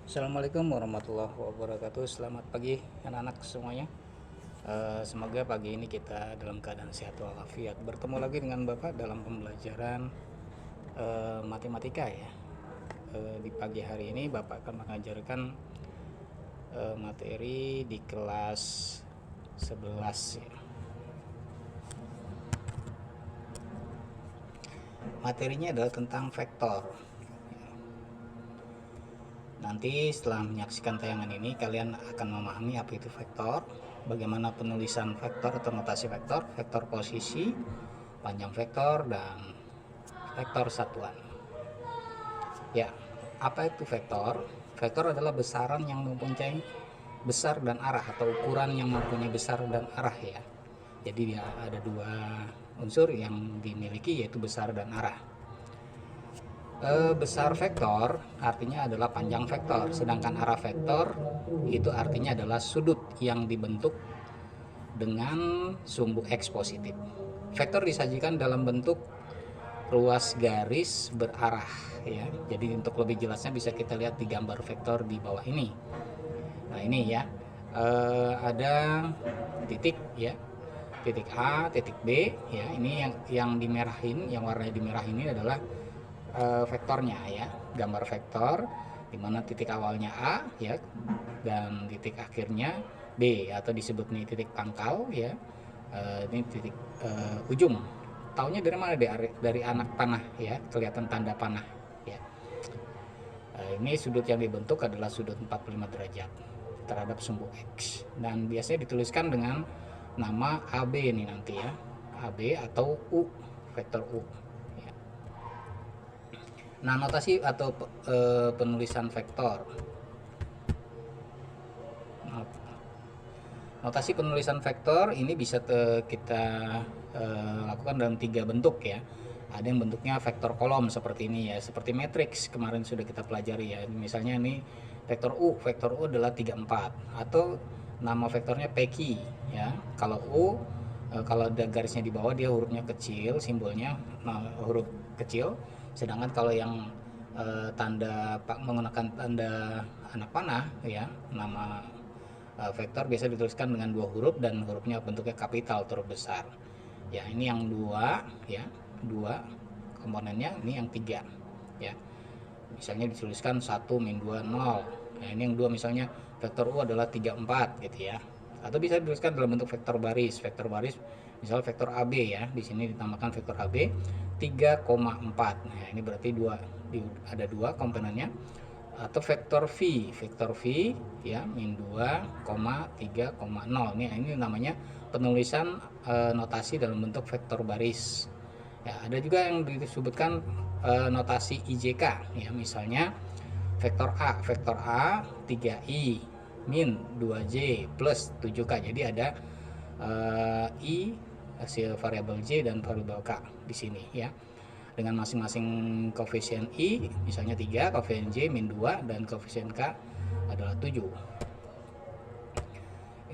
Assalamualaikum warahmatullahi wabarakatuh. Selamat pagi anak-anak semuanya. Semoga pagi ini kita dalam keadaan sehat walafiat. Bertemu lagi dengan Bapak dalam pembelajaran matematika ya. Di pagi hari ini Bapak akan mengajarkan materi di kelas 11 ya. Materinya adalah tentang vektor. Nanti setelah menyaksikan tayangan ini, kalian akan memahami apa itu vektor, bagaimana penulisan vektor atau notasi vektor, vektor posisi, panjang vektor, dan vektor satuan. Ya, apa itu vektor? Vektor adalah besaran yang mempunyai besar dan arah, atau ukuran yang mempunyai besar dan arah ya. Jadi dia ada dua unsur yang dimiliki, yaitu besar dan arah. Besar vektor artinya adalah panjang vektor, sedangkan arah vektor itu artinya adalah sudut yang dibentuk dengan sumbu X positif. Vektor disajikan dalam bentuk ruas garis berarah ya. Jadi untuk lebih jelasnya bisa kita lihat di gambar vektor di bawah ini. Nah ini ya, ada titik ya, titik A, titik B ya. Ini yang dimerahin, yang warnanya dimerah ini adalah vektornya ya, gambar vektor di mana titik awalnya A ya dan titik akhirnya B atau disebut nih titik pangkal ya. Ini titik ujung. Taunya dari mana? Dari anak panah ya, kelihatan tanda panah ya. Ini sudut yang dibentuk adalah sudut 45 derajat terhadap sumbu X, dan biasanya dituliskan dengan nama AB nih nanti ya, AB atau U, vektor U. Nah, notasi atau penulisan vektor. Notasi penulisan vektor ini bisa kita lakukan dalam 3 bentuk ya. Ada yang bentuknya vektor kolom seperti ini ya, seperti matriks kemarin sudah kita pelajari ya. Misalnya ini vektor U adalah 34, atau nama vektornya PQ ya. Kalau U, kalau ada garisnya di bawah dia hurufnya kecil, simbolnya huruf kecil. Sedangkan kalau yang tanda menggunakan tanda anak panah ya, nama vektor biasa dituliskan dengan 2 huruf dan hurufnya bentuknya kapital terbesar. Ya, ini yang 2 ya, 2 komponennya, ini yang 3 ya. Misalnya dituliskan 1 min 2 0. Nah, ini yang 2 misalnya vektor U adalah 34 gitu ya. Atau bisa dituliskan dalam bentuk vektor baris. Vektor baris misal vektor AB ya, di sini ditambahkan vektor AB 3,4. Nah, ini berarti ada 2 komponennya. Atau vektor V ya, min 2,3,0. Ini namanya penulisan notasi dalam bentuk vektor baris. Ya, ada juga yang disebutkan notasi IJK ya, misalnya vektor A 3i min 2j plus 7k. Jadi ada i hasil variabel j dan variabel k di sini ya, dengan masing-masing koefisien i misalnya 3, koefisien j min 2, dan koefisien k adalah 7.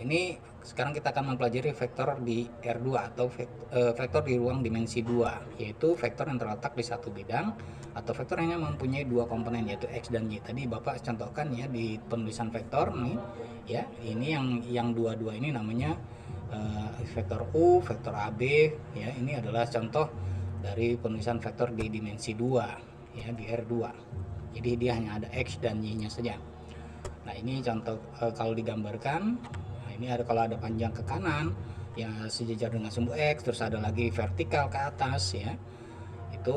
Ini sekarang kita akan mempelajari vektor di R2 atau vektor di ruang dimensi 2, yaitu vektor yang terletak di satu bidang atau vektor yang mempunyai 2 komponen yaitu X dan Y. Tadi Bapak contohkan ya di penulisan vektor nih ya. Ini yang dua-dua ini namanya vektor U, vektor AB ya. Ini adalah contoh dari penulisan vektor di dimensi 2 ya, di R2. Jadi dia hanya ada X dan Y-nya saja. Nah, ini contoh kalau digambarkan. Ini ada, kalau ada panjang ke kanan ya sejajar dengan sumbu X, terus ada lagi vertikal ke atas ya, itu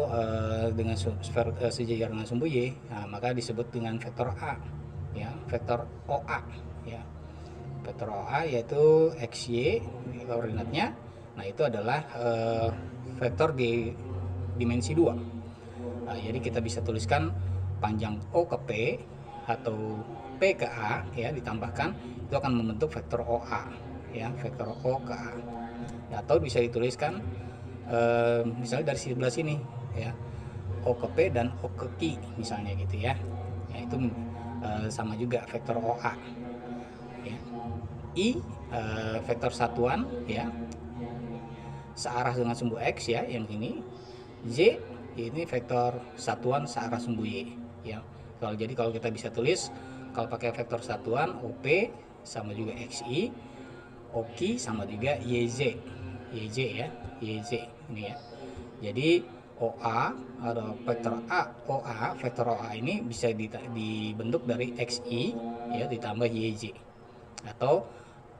dengan sejajar dengan sumbu Y. Nah, maka disebut dengan vektor A ya, vektor OA ya. Vektor OA yaitu XY koordinatnya. Nah, itu adalah vektor di dimensi 2. Nah, jadi kita bisa tuliskan panjang O ke P atau P ke A ya, ditambahkan itu akan membentuk vektor OA ya, vektor O ke A ya. Atau bisa dituliskan misalnya dari sebelah sini ya, O ke P dan O ke Q misalnya gitu ya, ya itu sama juga vektor OA ya. I vektor satuan ya, searah dengan sumbu X ya, yang ini. Z ini vektor satuan searah sumbu Y ya. Jadi kalau kita bisa tulis Kalau pakai vektor satuan, OP sama juga XI, OKI sama juga YZ. YZ ya, YZ ini ya. Jadi OA atau vektor A, OA, vektor OA ini bisa dibentuk dari XI ya ditambah YZ, atau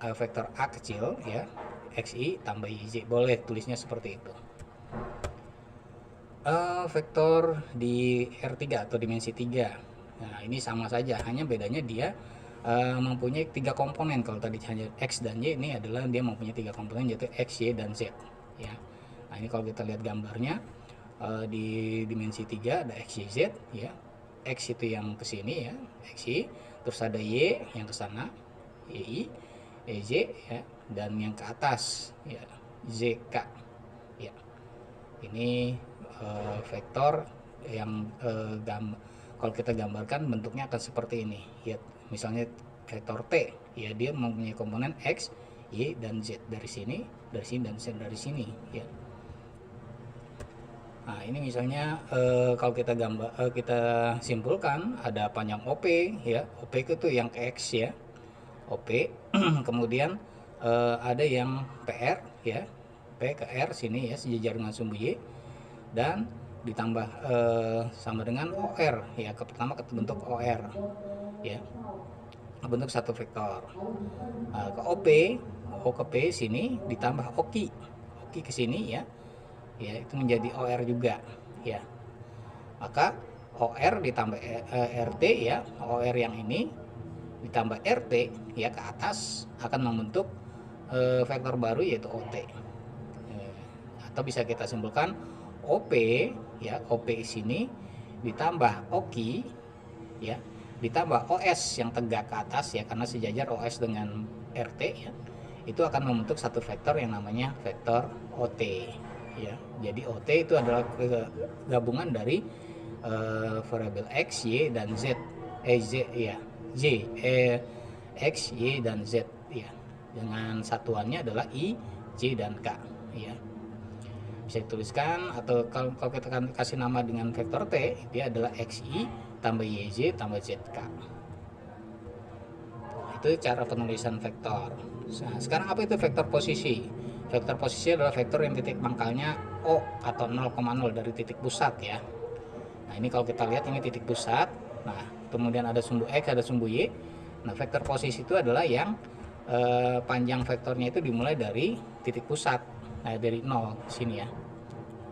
vektor A kecil ya, XI tambah YZ, boleh tulisnya seperti itu. Vektor di R3 atau dimensi 3. Nah, ini sama saja, hanya bedanya dia mempunyai 3 komponen. Kalau tadi hanya X dan Y, ini adalah dia mempunyai 3 komponen, yaitu X, Y, dan Z ya. Nah, ini kalau kita lihat gambarnya, di dimensi 3 ada X, Y, Z ya. X itu yang ke sini ya, XY, terus ada Y yang ke sana, YI, EZ ya, dan yang ke atas ya, ZK ya. Ini vektor yang kalau kita gambarkan bentuknya akan seperti ini ya. Misalnya vektor T ya, dia mempunyai komponen X, Y, dan Z, dari sini, dan Z dari sini ya. Nah, ini misalnya kalau kita kita simpulkan ada panjang OP ya. OP itu yang ke X ya, OP. Kemudian ada yang PR ya, P ke R sini ya, sejajar dengan sumbu Y, dan ditambah sama dengan OR ya, pertama bentuk OR ya, bentuk satu vektor. Ke OP, O ke P sini ditambah OKI, OKI ke sini ya, ya itu menjadi OR juga ya. Maka OR ditambah RT ya, OR yang ini ditambah RT ya ke atas akan membentuk vektor baru yaitu OT. Atau bisa kita simpulkan OP ya, OP sini ditambah OKI ya, ditambah OS yang tegak ke atas ya, karena sejajar OS dengan RT ya, itu akan membentuk satu vektor yang namanya vektor OT ya. Jadi OT itu adalah gabungan dari variabel X, Y, dan Z, Z ya, Z, X, Y, dan Z ya, dengan satuannya adalah I, J, dan K ya. Bisa dituliskan, atau kalau kita kasih nama dengan vektor T, dia adalah XI tambah YZ tambah ZK. Itu cara penulisan vektor. Nah, sekarang apa itu vektor posisi? Vektor posisi adalah vektor yang titik pangkalnya O atau 0,0 dari titik pusat ya. Nah, ini kalau kita lihat ini titik pusat. Nah, kemudian ada sumbu X, ada sumbu Y. Nah, vektor posisi itu adalah yang panjang vektornya itu dimulai dari titik pusat. Nah, dari 0 sini ya.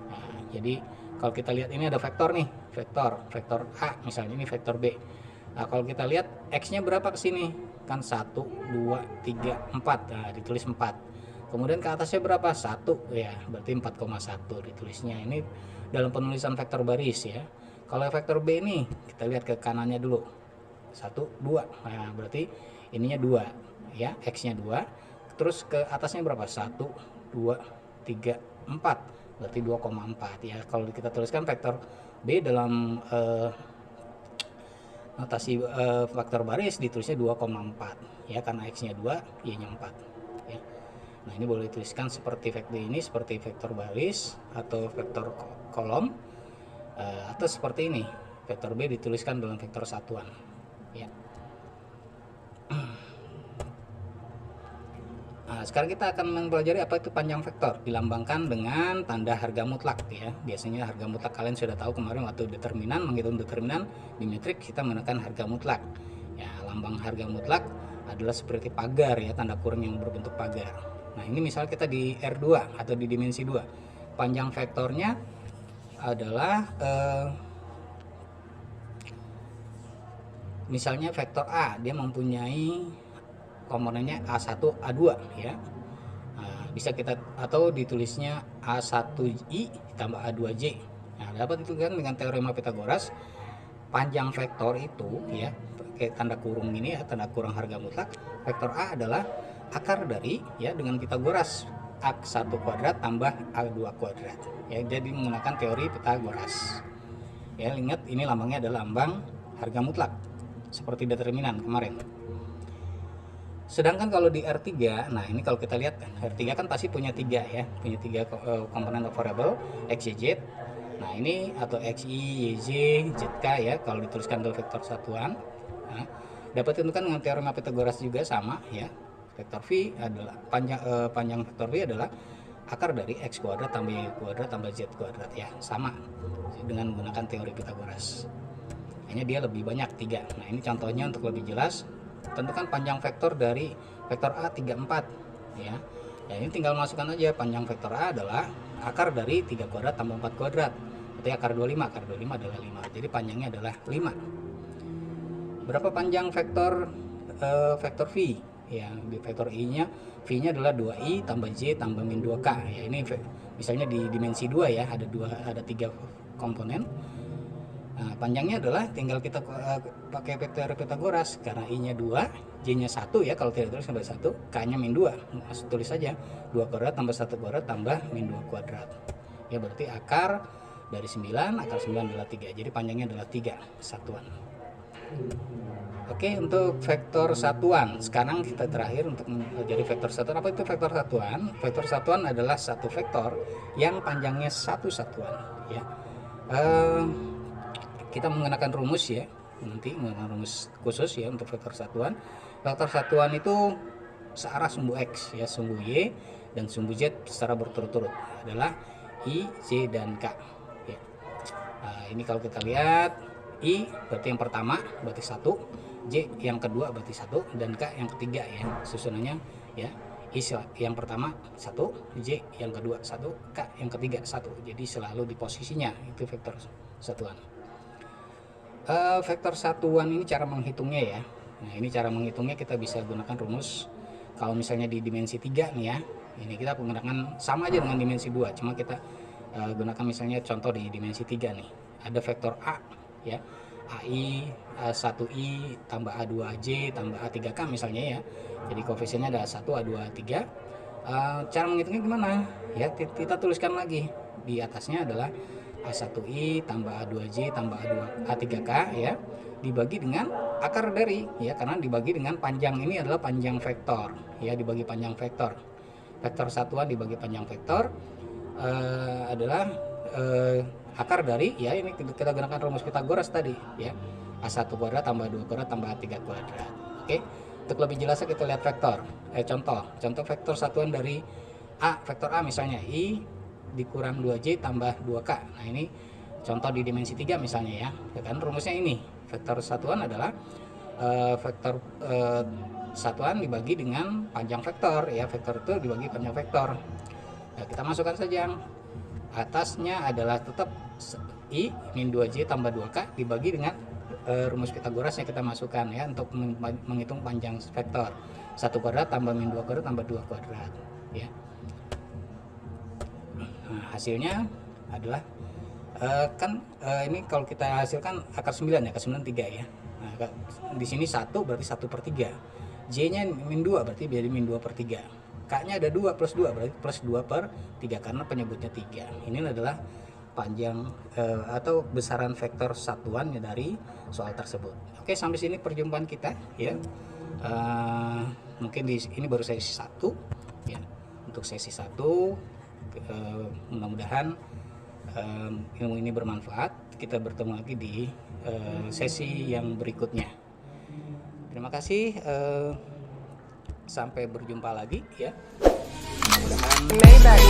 Nah, jadi kalau kita lihat ini ada vektor nih, vektor A misalnya, ini vektor B. Nah, kalau kita lihat X-nya berapa ke sini? Kan 1, 2, 3, 4. Nah, ditulis 4. Kemudian ke atasnya berapa? 1 ya, berarti 4,1 ditulisnya. Ini dalam penulisan vektor baris ya. Kalau vektor B ini kita lihat ke kanannya dulu. 1, 2. Nah, berarti ininya 2 ya, X-nya 2. Terus ke atasnya berapa? 1, 2, 3, 4. Berarti 2,4 ya. Kalau kita tuliskan vektor B dalam notasi vektor baris ditulisnya 2,4 ya, karena X-nya 2, Y-nya 4 ya. Nah, ini boleh dituliskan seperti vektor ini, seperti vektor baris atau vektor kolom, atau seperti ini, vektor B dituliskan dalam vektor satuan ya. Nah, sekarang kita akan mempelajari apa itu panjang vektor, dilambangkan dengan tanda harga mutlak ya. Biasanya harga mutlak kalian sudah tahu kemarin waktu determinan, menghitung determinan di metrik kita menekan harga mutlak ya. Lambang harga mutlak adalah seperti pagar ya, tanda kurung yang berbentuk pagar. Nah, ini misal kita di R2 atau di dimensi 2, panjang vektornya adalah misalnya vektor A, dia mempunyai komponennya A1, A2 ya. Nah, bisa kita, atau ditulisnya A1I ditambah A2J. Nah, dapat dituliskan dengan teorema Pythagoras, panjang vektor itu ya, pakai tanda kurung ini ya, tanda kurung harga mutlak. Vektor A adalah akar dari ya, dengan Pythagoras, A1 kuadrat tambah A2 kuadrat ya. Jadi menggunakan teori Pythagoras ya. Ingat, ini lambangnya adalah lambang harga mutlak seperti determinan kemarin. Sedangkan kalau di R3, nah ini kalau kita lihat R3 kan pasti punya 3 ya, punya 3 komponen variable X, Y, Z. Nah, ini atau XI, YZ, ZK ya kalau dituliskan dalam vektor satuan. Nah, Dapat ditentukan dengan teorema Pythagoras juga sama ya. Vektor V adalah panjang vektor V adalah akar dari x kuadrat tambah y kuadrat tambah z kuadrat ya, sama dengan menggunakan teori Pythagoras. Hanya dia lebih banyak 3. Nah, ini contohnya untuk lebih jelas. Tentukan panjang vektor dari vektor A 34 ya. Ya, ini tinggal masukkan aja panjang vektor A adalah akar dari 3 kuadrat tambah 4 kuadrat. Berarti akar 25 adalah 5. Jadi panjangnya adalah 5. Berapa panjang vektor vektor V? Ya, di vektor I-nya, V-nya adalah 2i tambah j tambah min 2k. Ya, ini misalnya di dimensi 2 ya, ada 3 komponen. Nah, panjangnya adalah tinggal kita pakai vektor Pythagoras, karena I-nya 2, J-nya 1 ya, kalau tidak tulis sampai 1, K-nya min 2. Tulis saja 2 kuadrat tambah 1 kuadrat tambah min 2 kuadrat. Ya, berarti akar dari 9, akar 9 adalah 3. Jadi panjangnya adalah 3 satuan. Oke, untuk vektor satuan. Sekarang kita terakhir untuk menjadi vektor satuan. Apa itu vektor satuan? Vektor satuan adalah satu vektor yang panjangnya satu satuan ya. Kita menggunakan rumus ya, nanti menggunakan rumus khusus ya untuk vektor satuan. Vektor satuan itu searah sumbu x ya, sumbu y dan sumbu z secara berturut-turut adalah i, j dan k ya. Nah, ini kalau kita lihat, i berarti yang pertama berarti 1, j yang kedua berarti 1, dan k yang ketiga ya, susunannya ya. I yang pertama 1, j yang kedua 1, k yang ketiga 1. Jadi selalu di posisinya, itu vektor satuan. Vektor satuan ini cara menghitungnya ya. Nah, ini cara menghitungnya kita bisa gunakan rumus. Kalau misalnya di dimensi 3 nih ya, ini kita menggunakan sama aja dengan dimensi 2, cuma kita gunakan misalnya contoh di dimensi 3 nih. Ada vektor A ya, AI, A1i tambah A2aj tambah A3k misalnya ya. Jadi koefisiennya ada 1, A2, A3. Cara menghitungnya gimana? Ya, kita tuliskan lagi. Di atasnya adalah A1i tambah A2j tambah A3k ya, dibagi dengan akar dari ya, karena dibagi dengan panjang, ini adalah panjang vektor ya, dibagi panjang vektor. Vektor satuan dibagi panjang vektor adalah akar dari ya, ini kita gunakan rumus Pythagoras tadi ya, A1 kuadrat tambah 2 kuadrat tambah A3 kuadrat. Oke, untuk lebih jelasnya kita lihat vektor. Contoh vektor satuan dari A, vektor A misalnya I dikurang 2j tambah 2k. Nah, ini contoh di dimensi 3 misalnya ya. Kan rumusnya ini. Vektor satuan adalah vektor satuan dibagi dengan panjang vektor ya. Vektor itu dibagi panjang vektor. Nah, kita masukkan saja. Atasnya adalah tetap i min 2j tambah 2k dibagi dengan rumus Pythagoras yang kita masukkan ya, untuk menghitung panjang vektor. 1 kuadrat tambah min 2 kuadrat tambah 2 kuadrat ya. Nah, hasilnya adalah ini kalau kita hasilkan akar 9 ya, akar 9 3 ya. Nah, di sini 1 berarti 1/3. J-nya min 2 berarti jadi min 2/3. K-nya ada 2 plus 2 berarti plus 2/3 karena penyebutnya 3. Ini adalah panjang atau besaran vektor satuan dari soal tersebut. Oke, sampai sini perjumpaan kita ya. Mungkin ini baru sesi 1 ya. Untuk sesi 1 mudah-mudahan ilmu ini bermanfaat. Kita bertemu lagi di sesi yang berikutnya. Terima kasih, sampai berjumpa lagi ya. Mudah-mudahan